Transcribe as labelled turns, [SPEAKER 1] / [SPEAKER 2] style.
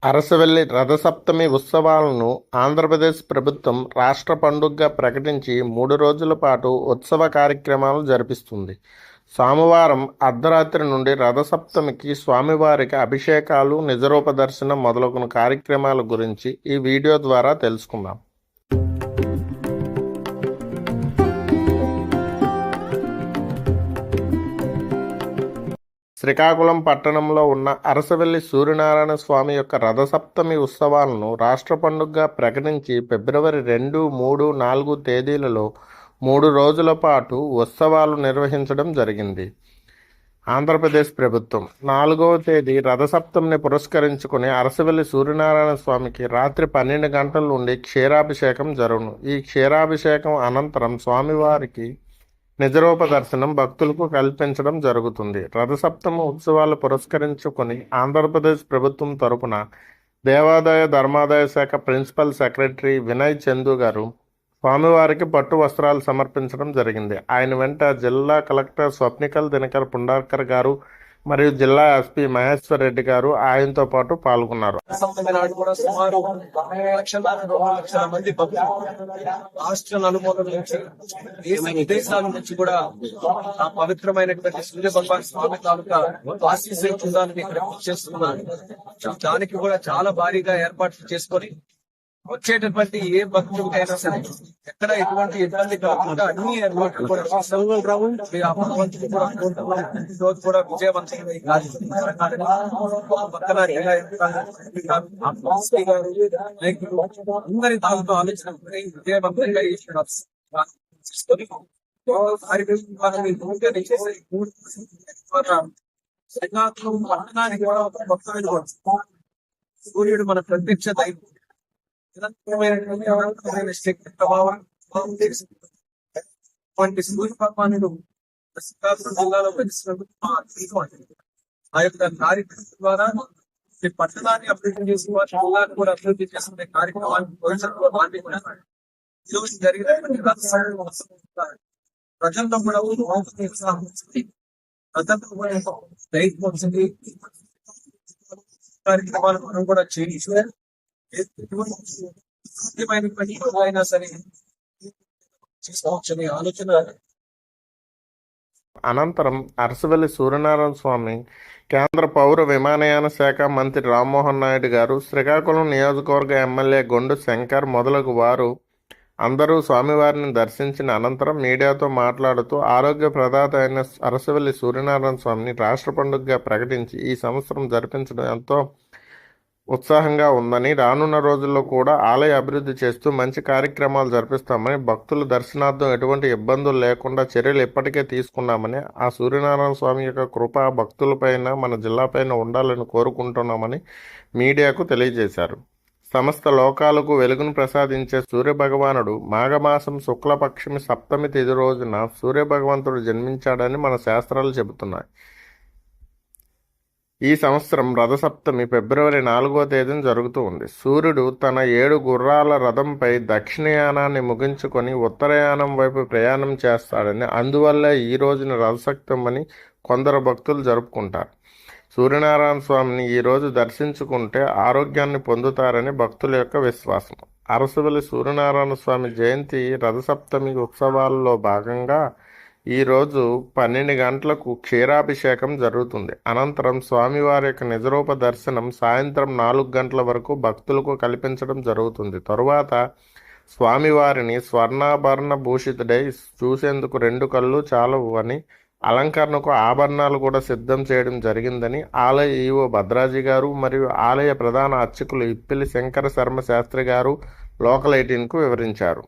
[SPEAKER 1] అరసవెల్లి రథసప్తమి ఉత్సవాలను ఆంధ్రప్రదేశ్ ప్రభుత్వం రాష్ట్ర పండుగగా ప్రకటించి 3 రోజుల పాటు ఉత్సవ కార్యక్రమాలు జరిపిస్తుంది. సోమవారం అర్ధరాత్రి నుండి రథసప్తమికి స్వామివారికి అభిషేకాలు, నిజరూప దర్శనం మొదలగున కార్యక్రమాల గురించి ఈ వీడియో ద్వారా తెలుసుకుందాం. శ్రీకాకుళం పట్టణంలో ఉన్న అరసవెల్లి సూర్యనారాయణ స్వామి యొక్క రథసప్తమి ఉత్సవాలను రాష్ట్ర పండుగగా ప్రకటించి ఫిబ్రవరి 2, 3, 4 తేదీలలో 3 రోజుల పాటు ఉత్సవాలు నిర్వహించడం జరిగింది. ఆంధ్రప్రదేశ్ ప్రభుత్వం 4వ తేదీ రథసప్తమిని పురస్కరించుకుని అరసవెల్లి సూర్యనారాయణ స్వామికి రాత్రి 12 గంటల నుండి క్షీరాభిషేకం జరుగును. ఈ క్షీరాభిషేకం అనంతరం స్వామివారికి నిజరూప దర్శనం భక్తులకు కల్పించడం జరుగుతుంది. రథసప్తమి ఉత్సవాలు పురస్కరించుకొని ఆంధ్రప్రదేశ్ ప్రభుత్వం తరపున దేవాదాయ ధర్మాదాయ శాఖ ప్రిన్సిపల్ సెక్రటరీ వినయ్ చందు గారు స్వామివారికి పట్టు వస్త్రాలు సమర్పించడం జరిగింది. ఆయన వెంట జిల్లా కలెక్టర్ స్వప్నికల్ దినకర్ పుండార్కర్ గారు మరియు జిల్లా ఎస్పీ మహేశ్వర్ రెడ్డి గారు ఆయనతో పాటు పాల్గొన్నారు.
[SPEAKER 2] విదేశాల నుంచి కూడా పవిత్రమైనటువంటి సూర్య భగవాన్ స్వామి తాలూకా ఆశీస్సులు చూడాలని ఇక్కడ చేస్తున్నారు. దానికి కూడా చాలా భారీగా ఏర్పాట్లు చేసుకొని వచ్చేటటువంటి ఏ భక్తుడికైనా సరే ఎక్కడ ఎటువంటి ఇబ్బంది కాకుండా అన్ని ఏర్పాట్లు కూడా రోజు కూడా విజయవంతంగా అందరి తాలూకా ఆలోచన విజయవంతంగా పట్టణానికి కూడా ఒక భక్తుడు సూర్యుడు మన ప్రత్యక్ష దైవం. శక్తి ప్రభావం సూర్య భగవానుడు శ్రీకాకుళం జిల్లాలో వెలిసినప్పుడు ఆ యొక్క కార్యక్రమం ద్వారా ఈ పట్టణాన్ని అభివృద్ధి చేసి వారి జిల్లాను కూడా అభివృద్ధి చేసుకునే కార్యక్రమాన్ని జరిగినటువంటి ప్రజల్లో కూడా ఉత్సాహం వచ్చింది. ప్రజల్లో కూడా ధైర్యం వచ్చింది. కార్యక్రమాలు మనం కూడా చేయించు అయినా సరే చేసుకోవచ్చని ఆలోచన.
[SPEAKER 1] అనంతరం అరసవెల్లి సూర్యనారాయణ స్వామి కేంద్ర పౌర విమానయాన శాఖ మంత్రి రామ్మోహన్ నాయుడు గారు, శ్రీకాకుళం నియోజకవర్గ ఎమ్మెల్యే గొండు శంకర్ మొదలగు వారు అందరూ స్వామివారిని దర్శించిన అనంతరం మీడియాతో మాట్లాడుతూ ఆరోగ్య ప్రదాత అయిన అరసవెల్లి సూర్యనారాయణ స్వామిని రాష్ట్ర పండుగగా ప్రకటించి ఈ సంవత్సరం జరిపించడం ఎంతో ఉత్సాహంగా ఉందని, రానున్న రోజుల్లో కూడా ఆలయ అభివృద్ధి చేస్తూ మంచి కార్యక్రమాలు జరిపిస్తామని, భక్తుల దర్శనార్థం ఎటువంటి ఇబ్బందులు లేకుండా చర్యలు ఇప్పటికే తీసుకున్నామని, ఆ సూర్యనారాయణ స్వామి యొక్క కృప భక్తులపైన మన జిల్లాపైన ఉండాలని కోరుకుంటున్నామని మీడియాకు తెలియజేశారు. సమస్త లోకాలకు వెలుగును ప్రసాదించే సూర్యభగవానుడు మాఘమాసం శుక్లపక్షమి సప్తమి తిథి రోజున సూర్యభగవంతుడు జన్మించాడని మన శాస్త్రాలు చెబుతున్నాయి. ఈ సంవత్సరం రథసప్తమి ఫిబ్రవరి 4వ తేదీన జరుగుతూ ఉంది. సూర్యుడు తన 7 గుర్రాల రథంపై దక్షిణయానాన్ని ముగించుకొని ఉత్తరయానం వైపు ప్రయాణం చేస్తాడని, అందువల్ల ఈ రోజున రథసప్తమని కొందరు భక్తులు జరుపుకుంటారు. సూర్యనారాయణ స్వామిని ఈరోజు దర్శించుకుంటే ఆరోగ్యాన్ని పొందుతారని భక్తుల యొక్క విశ్వాసం. అరసవెల్లి సూర్యనారాయణ స్వామి జయంతి రథసప్తమి ఉత్సవాల్లో భాగంగా ఈరోజు 12 గంటలకు క్షీరాభిషేకం జరుగుతుంది. అనంతరం స్వామివారి యొక్క నిజరూప దర్శనం సాయంత్రం 4 గంటల వరకు భక్తులకు కల్పించడం జరుగుతుంది. తరువాత స్వామివారిని స్వర్ణాభరణ భూషితుడై చూసేందుకు 2 కళ్ళు చాలవు అని, అలంకరణకు ఆభరణాలు కూడా సిద్ధం చేయడం జరిగిందని ఆలయ ఈవో భద్రాజీ గారు మరియు ఆలయ ప్రధాన అర్చకులు ఇప్పిలి శంకర శర్మ శాస్త్రి గారు లోకల్ 18కు వివరించారు.